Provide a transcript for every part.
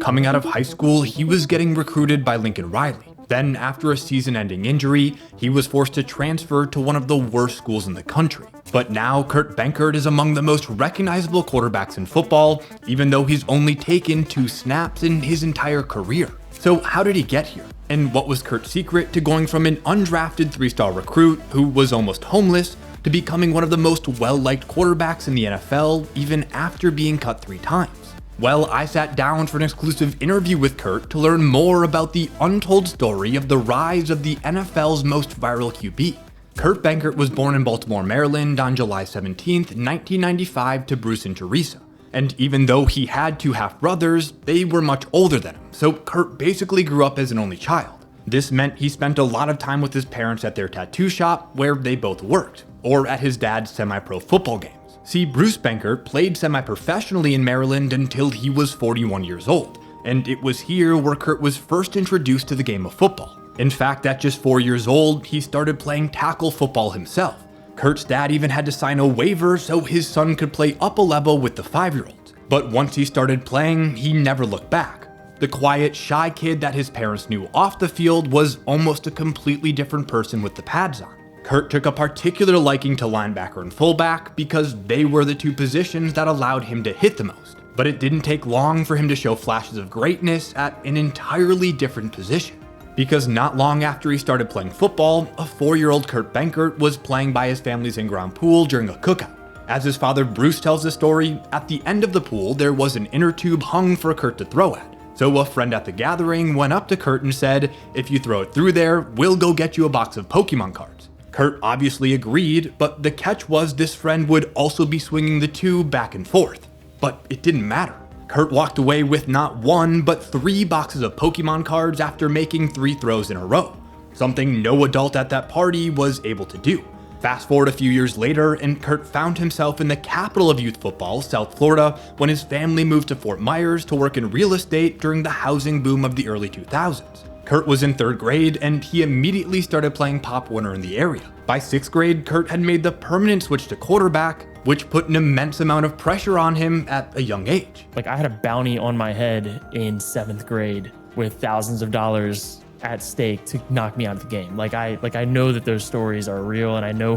Coming out of high school, he was getting recruited by Lincoln Riley. Then, after a season-ending injury, he was forced to transfer to one of the worst schools in the country. But now, Kurt Benkert is among the most recognizable quarterbacks in football, even though he's only taken 2 snaps in his entire career. So how did he get here? And what was Kurt's secret to going from an undrafted 3-star recruit who was almost homeless to becoming one of the most well-liked quarterbacks in the NFL, even after being cut 3 times? Well, I sat down for an exclusive interview with Kurt to learn more about the untold story of the rise of the NFL's most viral QB. Kurt Benkert was born in Baltimore, Maryland on July 17, 1995 to Bruce and Teresa. And even though he had 2 half-brothers, they were much older than him, so Kurt basically grew up as an only child. This meant he spent a lot of time with his parents at their tattoo shop, where they both worked, or at his dad's semi-pro football games. See, Bruce Benkert played semi-professionally in Maryland until he was 41 years old, and it was here where Kurt was first introduced to the game of football. In fact, at just 4 years old, he started playing tackle football himself. Kurt's dad even had to sign a waiver so his son could play up a level with the 5-year-olds. But once he started playing, he never looked back. The quiet, shy kid that his parents knew off the field was almost a completely different person with the pads on. Kurt took a particular liking to linebacker and fullback because they were the 2 positions that allowed him to hit the most. But it didn't take long for him to show flashes of greatness at an entirely different position. Because not long after he started playing football, a 4-year-old Kurt Benkert was playing by his family's in-ground pool during a cookout. As his father Bruce tells the story, at the end of the pool there was an inner tube hung for Kurt to throw at. So a friend at the gathering went up to Kurt and said, "If you throw it through there, we'll go get you a box of Pokemon cards." Kurt obviously agreed, but the catch was this friend would also be swinging the tube back and forth. But it didn't matter. Kurt walked away with not 1, but 3 boxes of Pokemon cards after making 3 throws in a row, something no adult at that party was able to do. Fast forward a few years later, and Kurt found himself in the capital of youth football, South Florida, when his family moved to Fort Myers to work in real estate during the housing boom of the early 2000s. Kurt was in 3rd grade, and he immediately started playing Pop Warner in the area. By 6th grade, Kurt had made the permanent switch to quarterback, which put an immense amount of pressure on him at a young age. I had a bounty on my head in 7th grade with thousands of dollars at stake to knock me out of the game. I know that those stories are real, and I know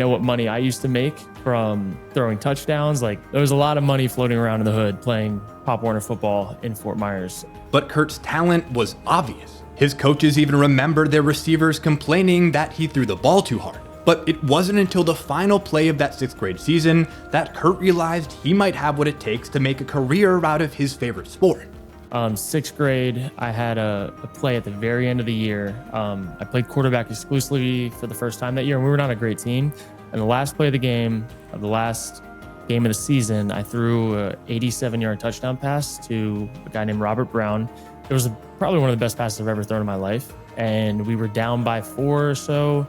what money I used to make from throwing touchdowns. There was a lot of money floating around in the hood playing Pop Warner football in Fort Myers. But Kurt's talent was obvious. His coaches even remembered their receivers complaining that he threw the ball too hard. But it wasn't until the final play of that 6th grade season that Kurt realized he might have what it takes to make a career out of his favorite sport. 6th grade, I had a play at the very end of the year. I played quarterback exclusively for the first time that year, and we were not a great team. And the last play of the last game of the season, I threw a 87-yard touchdown pass to a guy named Robert Brown. It was probably one of the best passes I've ever thrown in my life. And we were down by 4 or so.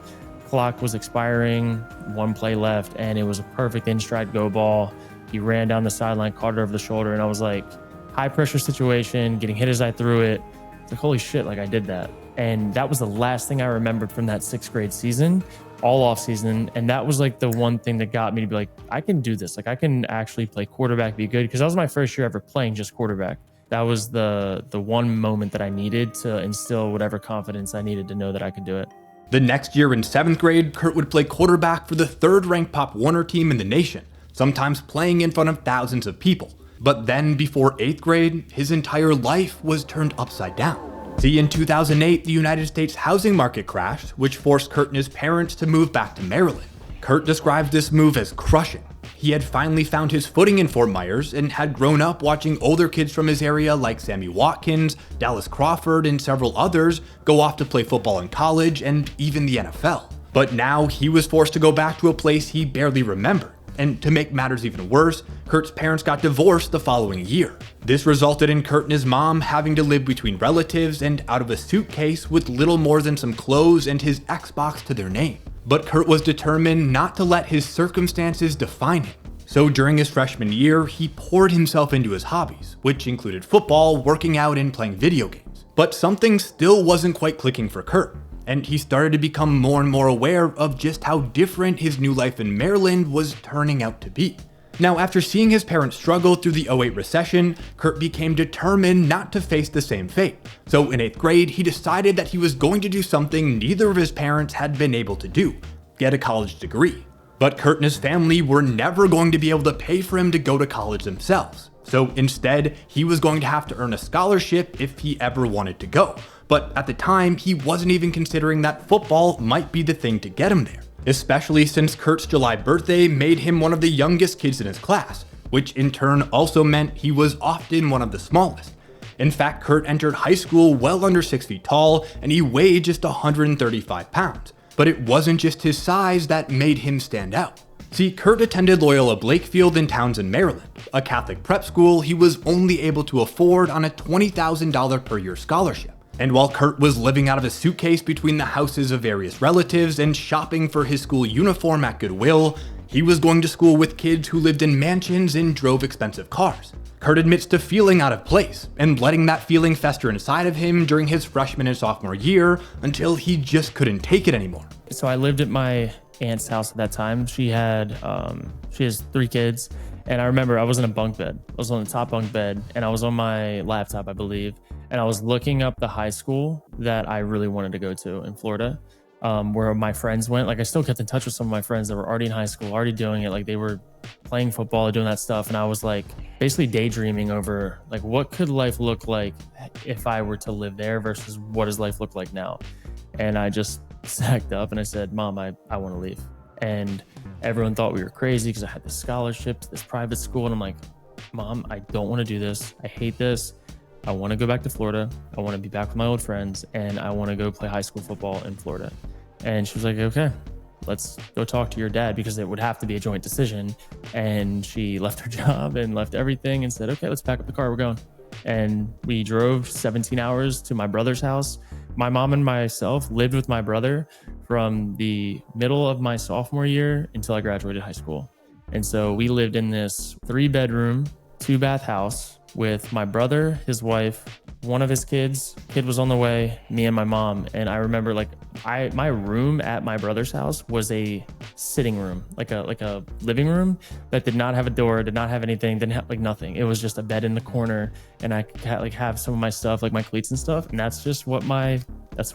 Clock was expiring, 1 play left, and it was a perfect in-stride go ball. He ran down the sideline, caught it over the shoulder, and I was like, high pressure situation, getting hit as I threw it. It's like, holy shit, I did that. And that was the last thing I remembered from that 6th grade season, all off season. And that was the one thing that got me to be like, I can do this. I can actually play quarterback, be good. Because that was my first year ever playing just quarterback. That was the one moment that I needed to instill whatever confidence I needed to know that I could do it. The next year in 7th grade, Kurt would play quarterback for the 3rd-ranked Pop Warner team in the nation, sometimes playing in front of thousands of people. But then, before 8th grade, his entire life was turned upside down. See, in 2008, the United States housing market crashed, which forced Kurt and his parents to move back to Maryland. Kurt describes this move as crushing. He had finally found his footing in Fort Myers and had grown up watching older kids from his area like Sammy Watkins, Dallas Crawford, and several others go off to play football in college and even the NFL. But now he was forced to go back to a place he barely remembered. And to make matters even worse, Kurt's parents got divorced the following year. This resulted in Kurt and his mom having to live between relatives and out of a suitcase with little more than some clothes and his Xbox to their name. But Kurt was determined not to let his circumstances define him. So during his freshman year, he poured himself into his hobbies, which included football, working out, and playing video games. But something still wasn't quite clicking for Kurt, and he started to become more and more aware of just how different his new life in Maryland was turning out to be. Now, after seeing his parents struggle through the '08 recession, Kurt became determined not to face the same fate. So in 8th grade, he decided that he was going to do something neither of his parents had been able to do: get a college degree. But Kurt and his family were never going to be able to pay for him to go to college themselves. So instead, he was going to have to earn a scholarship if he ever wanted to go. But at the time, he wasn't even considering that football might be the thing to get him there, especially since Kurt's July birthday made him one of the youngest kids in his class, which in turn also meant he was often one of the smallest. In fact, Kurt entered high school well under 6 feet tall, and he weighed just 135 pounds. But it wasn't just his size that made him stand out. See, Kurt attended Loyola Blakefield in Townsend, Maryland, a Catholic prep school he was only able to afford on a $20,000 per year scholarship. And while Kurt was living out of a suitcase between the houses of various relatives and shopping for his school uniform at Goodwill, he was going to school with kids who lived in mansions and drove expensive cars. Kurt admits to feeling out of place and letting that feeling fester inside of him during his freshman and sophomore year until he just couldn't take it anymore. So I lived at my aunt's house at that time. She has 3 kids, and I remember I was in a bunk bed. I was on the top bunk bed, and I was on my laptop, I believe, and I was looking up the high school that I really wanted to go to in Florida, where my friends went. Like, I still kept in touch with some of my friends that were already in high school, already doing it. Like, they were playing football, doing that stuff, and I was like basically daydreaming over like what could life look like if I were to live there versus what does life look like now. And I just sacked up and I said, Mom, I want to leave. And everyone thought we were crazy because I had this scholarship to this private school, and I'm like, Mom, I don't want to do this. I hate this. I want to go back to Florida. I want to be back with my old friends, and I want to go play high school football in Florida. And she was like, okay, let's go talk to your dad, because it would have to be a joint decision. And she left her job and left everything and said, okay, let's pack up the car, we're going. And we drove 17 hours to my brother's house. My mom and myself lived with my brother from the middle of my sophomore year until I graduated high school. And so we lived in this 3-bedroom, 2-bath house with my brother, his wife, one of his kids. Kid was on the way, me and my mom. And I remember my room at my brother's house was a sitting room, like a living room that did not have a door, did not have anything, didn't have nothing. It was just a bed in the corner, and I could have some of my stuff, like my cleats and stuff. And that's just what that's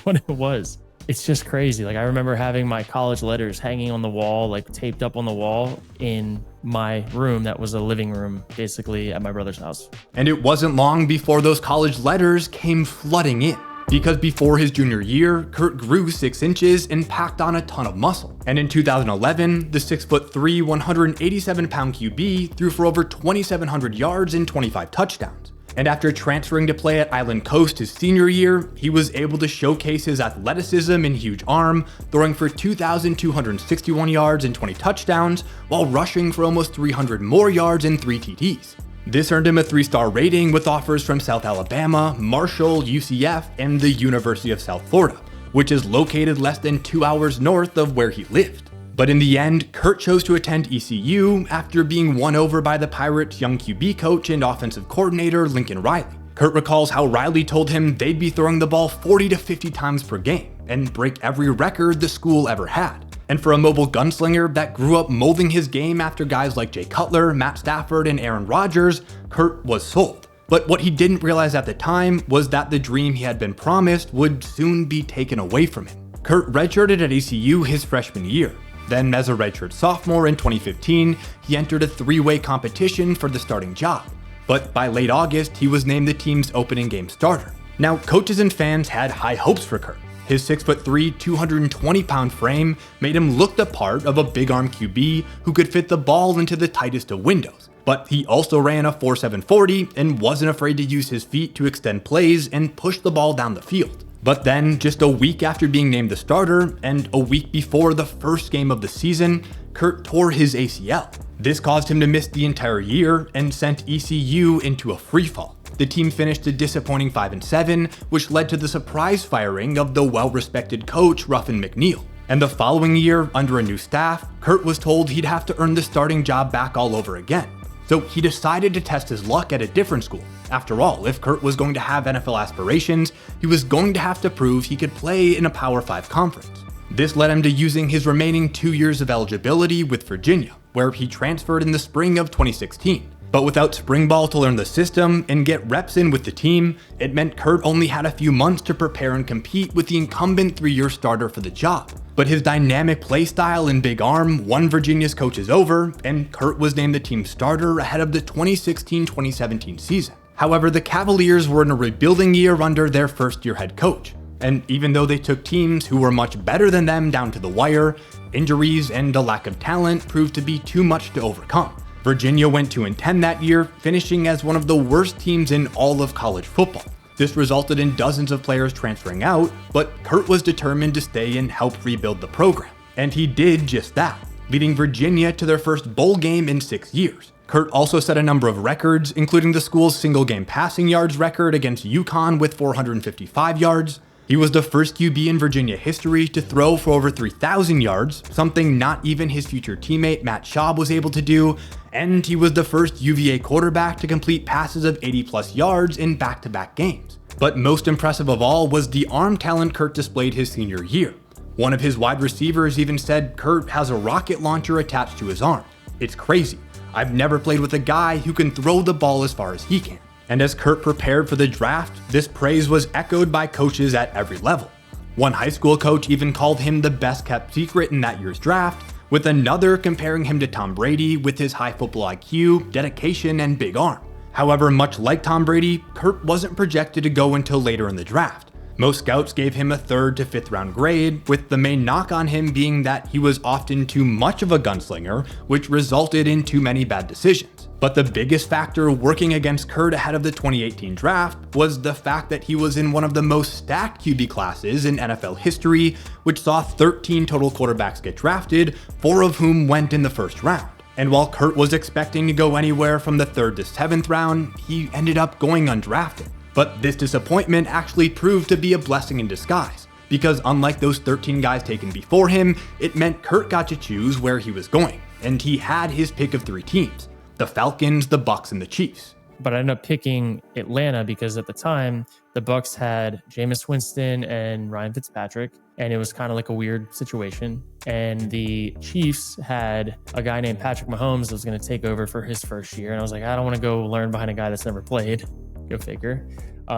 what it was. It's just crazy. Like, I remember having my college letters hanging on the wall, like taped up on the wall in my room that was a living room, basically, at my brother's house. And it wasn't long before those college letters came flooding in. Because before his junior year, Kurt grew 6 inches and packed on a ton of muscle. And in 2011, the 6'3", 187-pound QB threw for over 2,700 yards and 25 touchdowns. And after transferring to play at Island Coast his senior year, he was able to showcase his athleticism and huge arm, throwing for 2,261 yards and 20 touchdowns, while rushing for almost 300 more yards and 3 TDs. This earned him a 3-star rating with offers from South Alabama, Marshall, UCF, and the University of South Florida, which is located less than 2 hours north of where he lived. But in the end, Kurt chose to attend ECU after being won over by the Pirates' young QB coach and offensive coordinator, Lincoln Riley. Kurt recalls how Riley told him they'd be throwing the ball 40 to 50 times per game and break every record the school ever had. And for a mobile gunslinger that grew up molding his game after guys like Jay Cutler, Matt Stafford, and Aaron Rodgers, Kurt was sold. But what he didn't realize at the time was that the dream he had been promised would soon be taken away from him. Kurt redshirted at ECU his freshman year. Then, as a redshirt sophomore in 2015, he entered a 3-way competition for the starting job. But by late August, he was named the team's opening game starter. Now, coaches and fans had high hopes for Kurt. His 6'3", 220-pound frame made him look the part of a big-arm QB who could fit the ball into the tightest of windows. But he also ran a 4.7 40 and wasn't afraid to use his feet to extend plays and push the ball down the field. But then, just a week after being named the starter, and a week before the first game of the season, Kurt tore his ACL. This caused him to miss the entire year and sent ECU into a freefall. The team finished a disappointing 5-7, which led to the surprise firing of the well-respected coach Ruffin McNeil. And the following year, under a new staff, Kurt was told he'd have to earn the starting job back all over again. So he decided to test his luck at a different school. After all, if Kurt was going to have NFL aspirations, he was going to have to prove he could play in a Power 5 conference. This led him to using his remaining 2 years of eligibility with Virginia. where he transferred in the spring of 2016. But without spring ball to learn the system and get reps in with the team, it meant Kurt only had a few months to prepare and compete with the incumbent 3-year starter for the job. But his dynamic play style and big arm won Virginia's coaches over, and Kurt was named the team starter ahead of the 2016-2017 season. However, the Cavaliers were in a rebuilding year under their first-year head coach. And even though they took teams who were much better than them down to the wire, injuries and a lack of talent proved to be too much to overcome. Virginia went 2-10 that year, finishing as one of the worst teams in all of college football. This resulted in dozens of players transferring out, but Kurt was determined to stay and help rebuild the program. And he did just that, leading Virginia to their first bowl game in 6 years. Kurt also set a number of records, including the school's single-game passing yards record against UConn with 455 yards. He was the first QB in Virginia history to throw for over 3,000 yards, something not even his future teammate Matt Schaub was able to do, and he was the first UVA quarterback to complete passes of 80-plus yards in back-to-back games. But most impressive of all was the arm talent Kurt displayed his senior year. One of his wide receivers even said Kurt has a rocket launcher attached to his arm. It's crazy. I've never played with a guy who can throw the ball as far as he can. And as Kurt prepared for the draft, this praise was echoed by coaches at every level. One high school coach even called him the best kept secret in that year's draft, with another comparing him to Tom Brady with his high football IQ, dedication, and big arm. However, much like Tom Brady, Kurt wasn't projected to go until later in the draft. Most scouts gave him a 3rd to 5th round grade, with the main knock on him being that he was often too much of a gunslinger, which resulted in too many bad decisions. But the biggest factor working against Kurt ahead of the 2018 draft was the fact that he was in one of the most stacked QB classes in NFL history, which saw 13 total quarterbacks get drafted, 4 of whom went in the first round. And while Kurt was expecting to go anywhere from the 3rd to 7th round, he ended up going undrafted. But this disappointment actually proved to be a blessing in disguise, because unlike those 13 guys taken before him, it meant Kurt got to choose where he was going, and he had his pick of 3 teams: the Falcons, the Bucs, and the Chiefs. But I ended up picking Atlanta because at the time, the Bucs had Jameis Winston and Ryan Fitzpatrick, and it was kind of like a weird situation. And the Chiefs had a guy named Patrick Mahomes that was going to take over for his first year. And I was like, I don't want to go learn behind a guy that's never played. Go figure.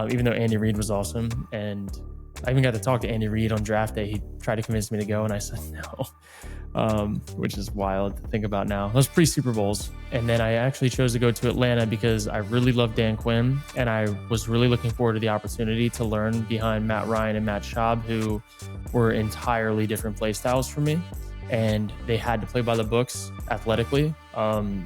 Even though Andy Reid was awesome. And I even got to talk to Andy Reid on draft day. He tried to convince me to go, and I said no, which is wild to think about now. Those pre-Super Bowls. And then I actually chose to go to Atlanta because I really love Dan Quinn, and I was really looking forward to the opportunity to learn behind Matt Ryan and Matt Schaub, who were entirely different play styles from me. And they had to play by the books athletically.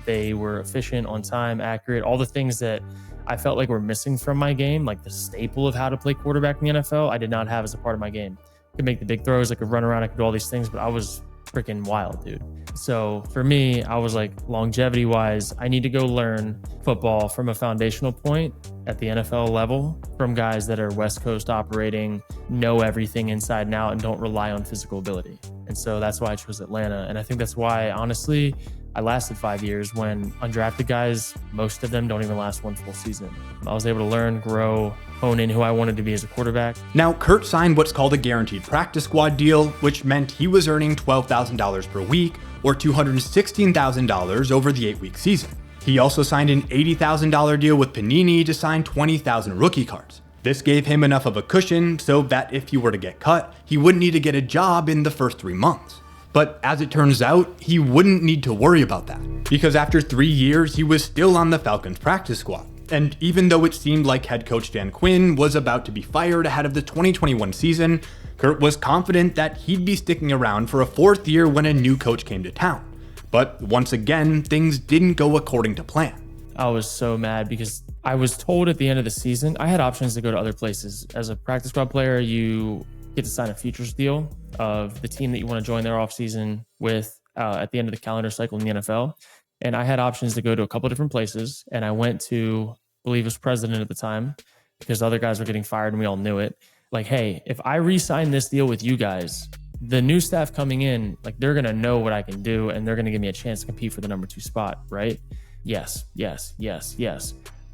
They were efficient, on time, accurate, all the things that I felt like were missing from my game, like the staple of how to play quarterback in the NFL, I did not have as a part of my game. I could make the big throws, I could run around, I could do all these things, but I was freaking wild, dude. So for me, I was like, longevity wise, I need to go learn football from a foundational point at the NFL level from guys that are West Coast operating, know everything inside and out, and don't rely on physical ability. And so that's why I chose Atlanta. And I think that's why, honestly, I lasted 5 years when undrafted guys, most of them don't even last one full season. I was able to learn, grow, hone in who I wanted to be as a quarterback. Now, Kurt signed what's called a guaranteed practice squad deal, which meant he was earning $12,000 per week or $216,000 over the 8-week season. He also signed an $80,000 deal with Panini to sign 20,000 rookie cards. This gave him enough of a cushion so that if he were to get cut, he wouldn't need to get a job in the first 3 months. But as it turns out, he wouldn't need to worry about that, because after 3 years, he was still on the Falcons practice squad. And even though it seemed like head coach Dan Quinn was about to be fired ahead of the 2021 season, Kurt was confident that he'd be sticking around for a 4th year when a new coach came to town. But once again, things didn't go according to plan. I was so mad because I was told at the end of the season, I had options to go to other places. As a practice squad player, you get to sign a futures deal of the team that you want to join their offseason with at the end of the calendar cycle in the NFL. And I had options to go to a couple of different places. And I went to, I believe it was president at the time, because other guys were getting fired and we all knew it. Like, hey, if I re-sign this deal with you guys, the new staff coming in, like they're going to know what I can do and they're going to give me a chance to compete for the number 2 spot, right? Yes.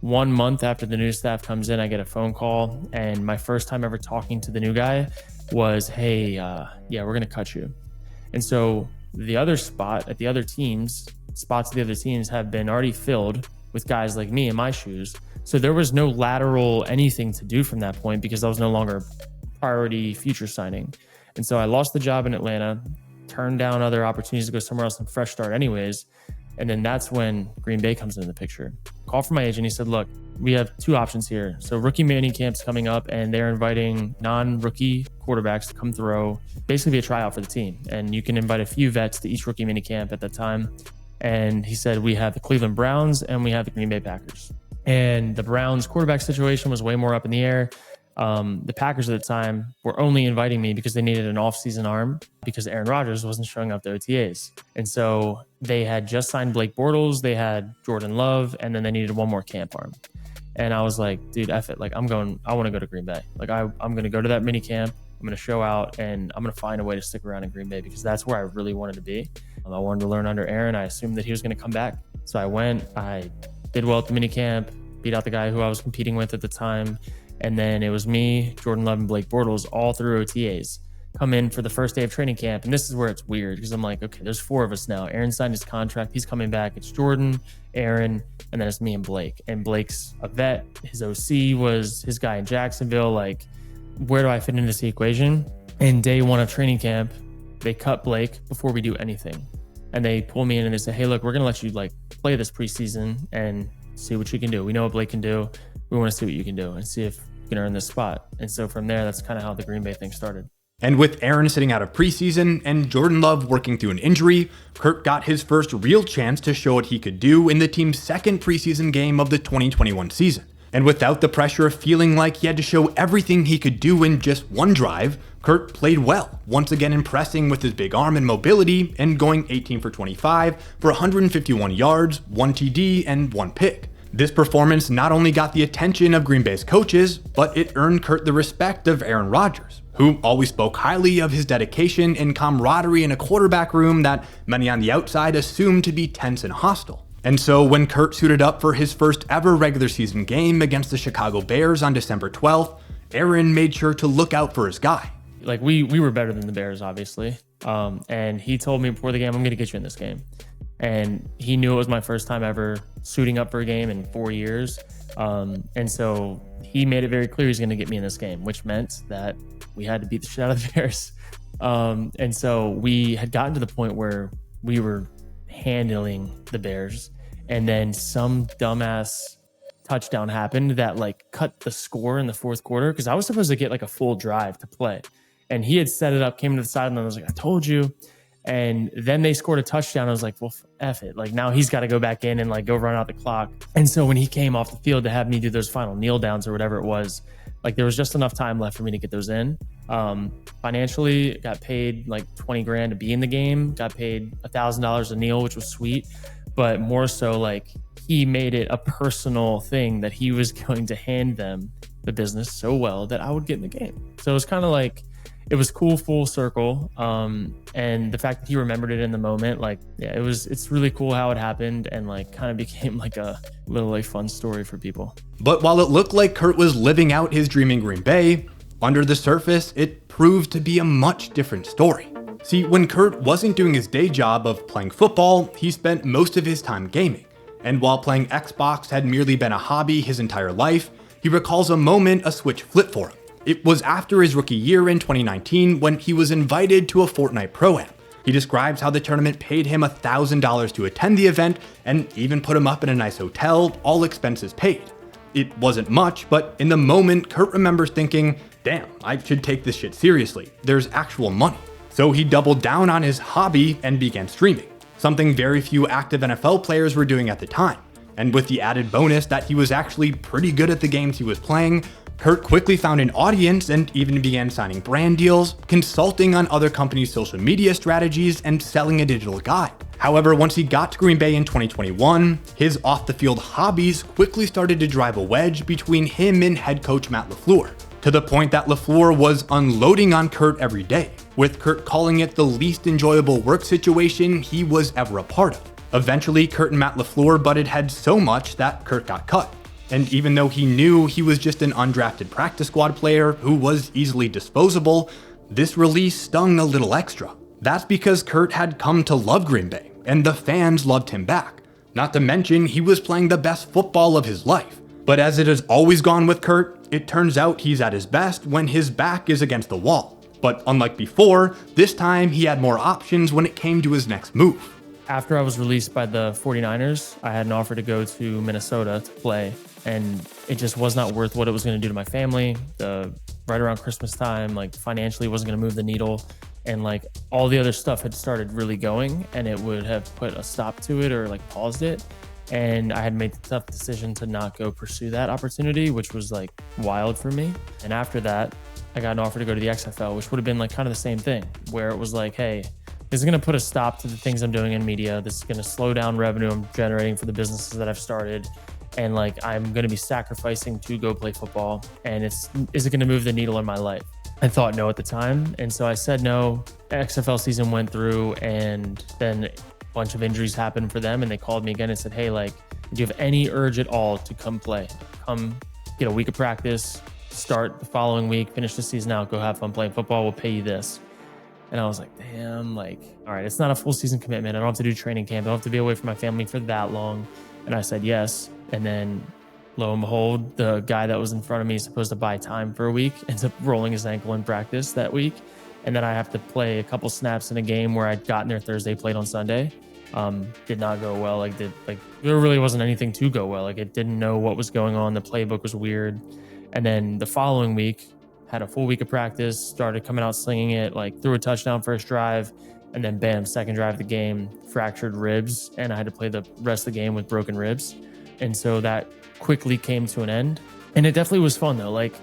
1 month after the new staff comes in, I get a phone call, and my first time ever talking to the new guy was, hey, yeah, we're going to cut you. And so the other spot at the other teams spots of the other teams have been already filled with guys like me in my shoes. So there was no lateral anything to do from that point because I was no longer a priority future signing. And so I lost the job in Atlanta, turned down other opportunities to go somewhere else and fresh start anyways. And then that's when Green Bay comes into the picture. Call from my agent. He said, look, we have two options here. So rookie mini camp's coming up and they're inviting non-rookie quarterbacks to come throw, basically be a tryout for the team. And you can invite a few vets to each rookie mini camp at that time. And he said, we have the Cleveland Browns and we have the Green Bay Packers. And the Browns quarterback situation was way more up in the air. The Packers at the time were only inviting me because they needed an off-season arm because Aaron Rodgers wasn't showing up to OTAs. And so they had just signed Blake Bortles, they had Jordan Love, and then they needed one more camp arm. And I was like, dude, F it. Like, I want to go to Green Bay. Like, I'm going to go to that mini camp. I'm going to show out and I'm going to find a way to stick around in Green Bay because that's where I really wanted to be. I wanted to learn under Aaron. I assumed that he was going to come back. So I went, I did well at the mini camp, beat out the guy who I was competing with at the time. And then it was me, Jordan Love, and Blake Bortles all through OTAs come in for the first day of training camp. And this is where it's weird because I'm like, okay, there's four of us now. Aaron signed his contract. He's coming back. It's Jordan, Aaron, and then it's me and Blake. And Blake's a vet. His OC was his guy in Jacksonville. Like, where do I fit into this equation? And day one of training camp, they cut Blake before we do anything. And they pull me in and they say, hey, look, we're going to let you like play this preseason and see what you can do. We know what Blake can do. We want to see what you can do and see if you can earn this spot. And so from there, that's kind of how the Green Bay thing started. And with Aaron sitting out of preseason and Jordan Love working through an injury, Kurt got his first real chance to show what he could do in the team's second preseason game of the 2021 season. And without the pressure of feeling like he had to show everything he could do in just one drive, Kurt played well, once again impressing with his big arm and mobility and going 18 for 25 for 151 yards, 1 TD, and 1 pick. This performance not only got the attention of Green Bay's coaches, but it earned Kurt the respect of Aaron Rodgers, who always spoke highly of his dedication and camaraderie in a quarterback room that many on the outside assumed to be tense and hostile. And so when Kurt suited up for his first ever regular season game against the Chicago Bears on December 12th, Aaron made sure to look out for his guy. Like we were better than the Bears, obviously. And he told me before the game, I'm going to get you in this game. And he knew it was my first time ever suiting up for a game in 4 years. And so he made it very clear he's going to get me in this game, which meant that we had to beat the shit out of the Bears. And so we had gotten to the point where we were handling the Bears. And then some dumbass touchdown happened that like cut the score in the fourth quarter because I was supposed to get like a full drive to play. And he had set it up, came to the sideline, and I was like, I told you. And then they scored a touchdown. I was like, well, F it. Like now he's got to go back in and like go run out the clock. And so when he came off the field to have me do those final kneel downs or whatever it was, like there was just enough time left for me to get those in. Financially, got paid like 20 grand to be in the game, got paid $1,000 a kneel, which was sweet. But more so like he made it a personal thing that he was going to hand them the business so well that I would get in the game. So it was kind of like, it was cool full circle. And the fact that he remembered it in the moment, like, yeah, it's really cool how it happened and like kind of became like a little like fun story for people. But while it looked like Kurt was living out his dream in Green Bay, under the surface, it proved to be a much different story. See, when Kurt wasn't doing his day job of playing football, he spent most of his time gaming. And while playing Xbox had merely been a hobby his entire life, he recalls a moment a switch flipped for him. It was after his rookie year in 2019 when he was invited to a Fortnite Pro-Am. He describes how the tournament paid him $1,000 to attend the event and even put him up in a nice hotel, all expenses paid. It wasn't much, but in the moment, Kurt remembers thinking, damn, I should take this shit seriously. There's actual money. So he doubled down on his hobby and began streaming, something very few active NFL players were doing at the time. And with the added bonus that he was actually pretty good at the games he was playing, Kurt quickly found an audience and even began signing brand deals, consulting on other companies' social media strategies, and selling a digital guide. However, once he got to Green Bay in 2021, his off-the-field hobbies quickly started to drive a wedge between him and head coach Matt LaFleur, to the point that LaFleur was unloading on Kurt every day, with Kurt calling it the least enjoyable work situation he was ever a part of. Eventually, Kurt and Matt LaFleur butted heads so much that Kurt got cut. And even though he knew he was just an undrafted practice squad player who was easily disposable, this release stung a little extra. That's because Kurt had come to love Green Bay and the fans loved him back. Not to mention, he was playing the best football of his life. But as it has always gone with Kurt, it turns out he's at his best when his back is against the wall. But unlike before, this time he had more options when it came to his next move. After I was released by the 49ers, I had an offer to go to Minnesota to play, and it just was not worth what it was going to do to my family. Right around Christmas time, like financially wasn't going to move the needle, and like all the other stuff had started really going, and it would have put a stop to it or like paused it. And I had made the tough decision to not go pursue that opportunity, which was like wild for me. And after that, I got an offer to go to the XFL, which would have been like kind of the same thing, where it was like, hey, this is going to put a stop to the things I'm doing in media. This is going to slow down revenue I'm generating for the businesses that I've started. And like, I'm going to be sacrificing to go play football. And is it going to move the needle in my life? I thought no at the time. And so I said no. XFL season went through, and then bunch of injuries happened for them, and they called me again and said, hey, like, do you have any urge at all to come play? Come get a week of practice, start the following week, finish the season out, go have fun playing football, we'll pay you this. And I was like, damn, like, all right, it's not a full season commitment. I don't have to do training camp. I don't have to be away from my family for that long. And I said yes. And then lo and behold, the guy that was in front of me is supposed to buy time for a week, ends up rolling his ankle in practice that week. And then I have to play a couple snaps in a game where I'd gotten there Thursday, played on Sunday. Did not go well. There really wasn't anything to go well. Like, it didn't know what was going on. The playbook was weird. And then the following week, had a full week of practice, started coming out slinging it, like threw a touchdown first drive, and then bam, second drive of the game, fractured ribs, and I had to play the rest of the game with broken ribs. And so that quickly came to an end. And it definitely was fun though. Like,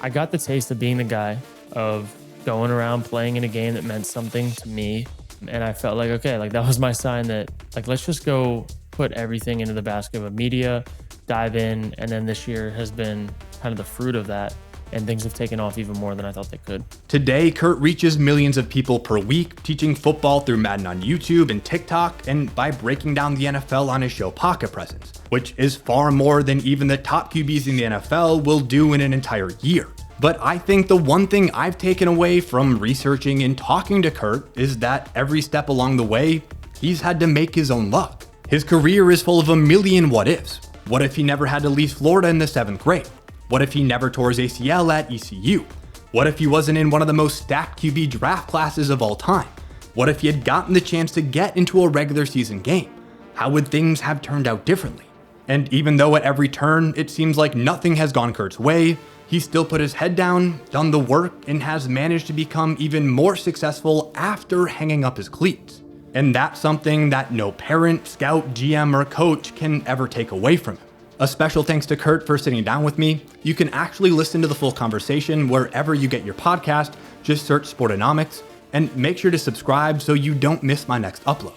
I got the taste of being the guy, of going around playing in a game that meant something to me. And I felt like, okay, like that was my sign that, like, let's just go put everything into the basket of media, dive in. And then this year has been kind of the fruit of that. And things have taken off even more than I thought they could. Today, Kurt reaches millions of people per week, teaching football through Madden on YouTube and TikTok, and by breaking down the NFL on his show Pocket Presence, which is far more than even the top QBs in the NFL will do in an entire year. But I think the one thing I've taken away from researching and talking to Kurt is that every step along the way, he's had to make his own luck. His career is full of a million what ifs. What if he never had to leave Florida in the 7th grade? What if he never tore his ACL at ECU? What if he wasn't in one of the most stacked QB draft classes of all time? What if he had gotten the chance to get into a regular season game? How would things have turned out differently? And even though at every turn, it seems like nothing has gone Kurt's way, he still put his head down, done the work, and has managed to become even more successful after hanging up his cleats. And that's something that no parent, scout, GM, or coach can ever take away from him. A special thanks to Kurt for sitting down with me. You can actually listen to the full conversation wherever you get your podcast. Just search Sportonomics, and make sure to subscribe so you don't miss my next upload.